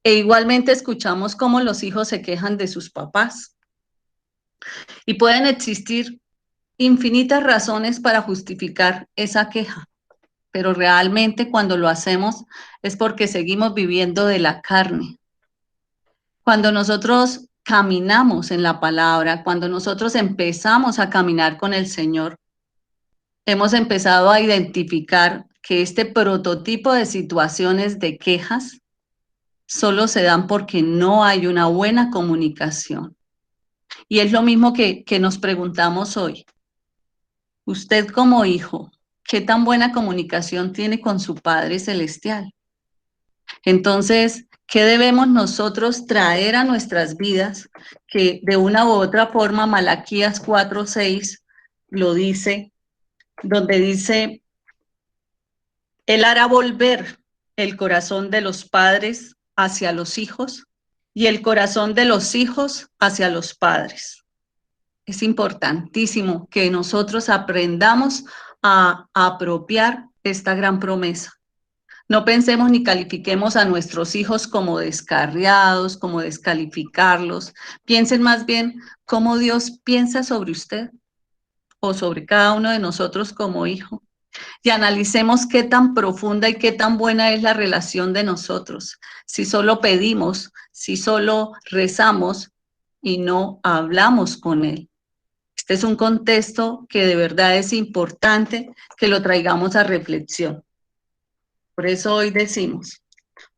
E igualmente escuchamos cómo los hijos se quejan de sus papás. Y pueden existir infinitas razones para justificar esa queja, pero realmente cuando lo hacemos es porque seguimos viviendo de la carne. Cuando nosotros caminamos en la palabra, cuando nosotros empezamos a caminar con el Señor, hemos empezado a identificar que este prototipo de situaciones de quejas solo se dan porque no hay una buena comunicación. Y es lo mismo que nos preguntamos hoy. Usted como hijo, ¿qué tan buena comunicación tiene con su Padre Celestial? Entonces, ¿qué debemos nosotros traer a nuestras vidas? Que de una u otra forma Malaquías 4:6 lo dice, donde dice, Él hará volver el corazón de los padres hacia los hijos y el corazón de los hijos hacia los padres. Es importantísimo que nosotros aprendamos a apropiar esta gran promesa. No pensemos ni califiquemos a nuestros hijos como descarriados, como descalificarlos. Piensen más bien cómo Dios piensa sobre usted o sobre cada uno de nosotros como hijo. Y analicemos qué tan profunda y qué tan buena es la relación de nosotros. Si solo pedimos, si solo rezamos y no hablamos con Él. Este es un contexto que de verdad es importante que lo traigamos a reflexión. Por eso hoy decimos,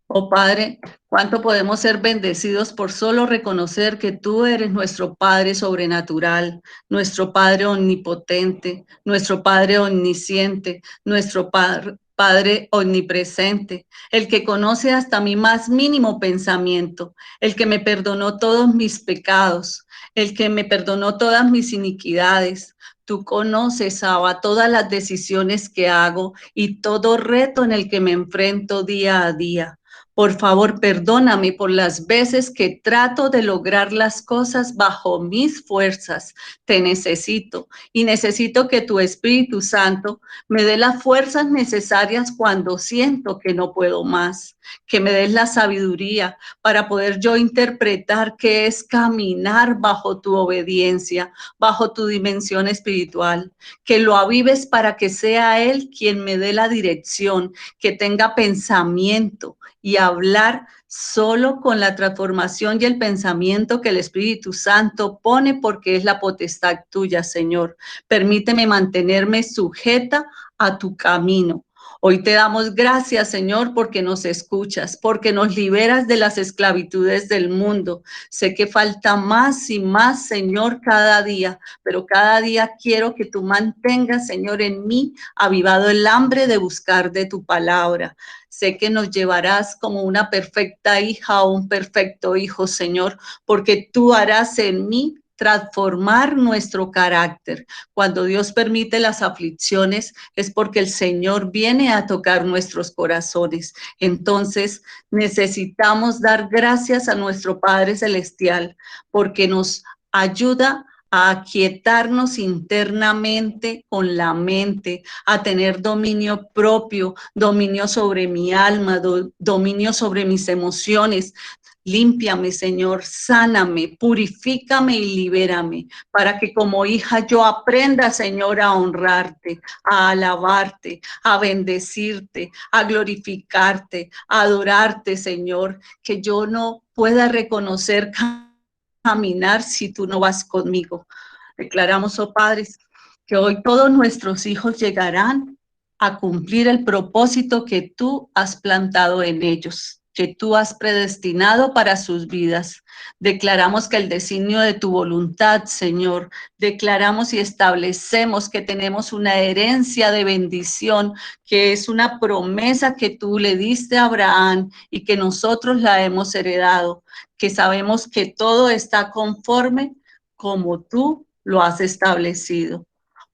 oh Padre, cuánto podemos ser bendecidos por solo reconocer que tú eres nuestro Padre sobrenatural, nuestro Padre omnipotente, nuestro Padre omnisciente, nuestro Padre omnipresente, el que conoce hasta mi más mínimo pensamiento, el que me perdonó todos mis pecados, el que me perdonó todas mis iniquidades. Tú conoces, Abba, todas las decisiones que hago y todo reto en el que me enfrento día a día. Por favor, perdóname por las veces que trato de lograr las cosas bajo mis fuerzas. Te necesito y necesito que tu Espíritu Santo me dé las fuerzas necesarias cuando siento que no puedo más, que me des la sabiduría para poder yo interpretar qué es caminar bajo tu obediencia, bajo tu dimensión espiritual, que lo avives para que sea Él quien me dé la dirección, que tenga pensamiento y hablar solo con la transformación y el pensamiento que el Espíritu Santo pone, porque es la potestad tuya, Señor. Permíteme mantenerme sujeta a tu camino. Hoy te damos gracias, Señor, porque nos escuchas, porque nos liberas de las esclavitudes del mundo. Sé que falta más y más, Señor, cada día, pero cada día quiero que tú mantengas, Señor, en mí avivado el hambre de buscar de tu palabra. Sé que nos llevarás como una perfecta hija o un perfecto hijo, Señor, porque tú harás en mí transformar nuestro carácter. Cuando Dios permite las aflicciones es porque el Señor viene a tocar nuestros corazones. Entonces necesitamos dar gracias a nuestro Padre Celestial porque nos ayuda a aquietarnos internamente con la mente, a tener dominio propio, dominio sobre mi alma, dominio sobre mis emociones. Límpiame, Señor, sáname, purifícame y libérame, para que como hija yo aprenda, Señor, a honrarte, a alabarte, a bendecirte, a glorificarte, a adorarte, Señor, que yo no pueda reconocer caminar si tú no vas conmigo. Declaramos, oh Padres, que hoy todos nuestros hijos llegarán a cumplir el propósito que tú has plantado en ellos, que tú has predestinado para sus vidas. Declaramos que el designio de tu voluntad, Señor, declaramos y establecemos que tenemos una herencia de bendición, que es una promesa que tú le diste a Abraham y que nosotros la hemos heredado, que sabemos que todo está conforme como tú lo has establecido.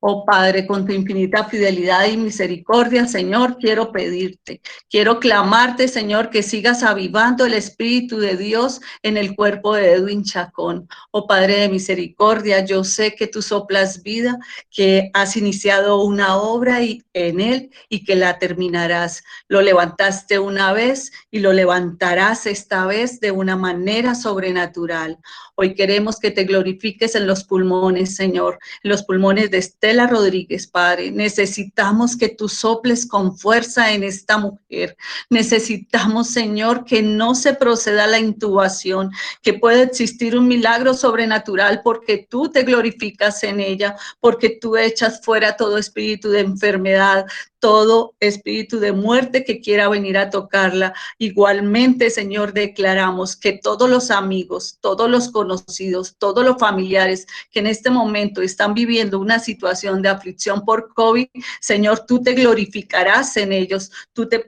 Oh Padre, con tu infinita fidelidad y misericordia, Señor, quiero pedirte, quiero clamarte, Señor, que sigas avivando el Espíritu de Dios en el cuerpo de Edwin Chacón. Oh Padre de misericordia, yo sé que tú soplas vida, que has iniciado una obra en él y que la terminarás. Lo levantaste una vez y lo levantarás esta vez de una manera sobrenatural. Hoy queremos que te glorifiques en los pulmones, Señor, en los pulmones de Estela Rodríguez, Padre. Necesitamos que tú soples con fuerza en esta mujer. Necesitamos, Señor, que no se proceda a la intubación, que pueda existir un milagro sobrenatural porque tú te glorificas en ella, porque tú echas fuera todo espíritu de enfermedad, todo espíritu de muerte que quiera venir a tocarla. Igualmente, Señor, declaramos que todos los amigos, todos los conocidos, todos los familiares que en este momento están viviendo una situación de aflicción por COVID, Señor, tú te glorificarás en ellos, tú te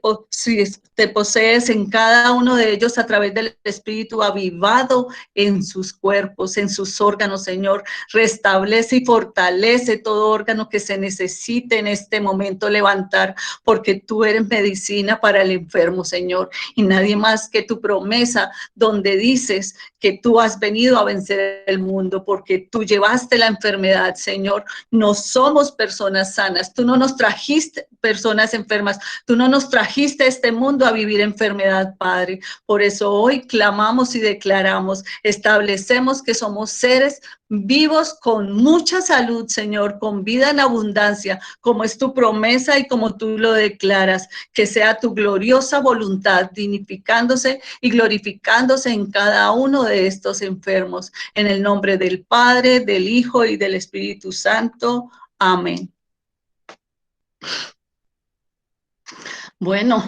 posees en cada uno de ellos a través del Espíritu avivado en sus cuerpos, en sus órganos, Señor. Restablece y fortalece todo órgano que se necesite en este momento levantar, porque tú eres medicina para el enfermo, Señor, y nadie más que tu promesa donde dices que tú has venido a vencer el mundo, porque tú llevaste la enfermedad, Señor. No somos personas sanas, tú no nos trajiste personas enfermas, tú no nos trajiste a este mundo a vivir enfermedad, Padre. Por eso hoy clamamos y declaramos, establecemos que somos seres vivos con mucha salud, Señor, con vida en abundancia, como es tu promesa y como tú lo declaras, que sea tu gloriosa voluntad dignificándose y glorificándose en cada uno de estos enfermos. En el nombre del Padre, del Hijo y del Espíritu Santo. Amén. Bueno,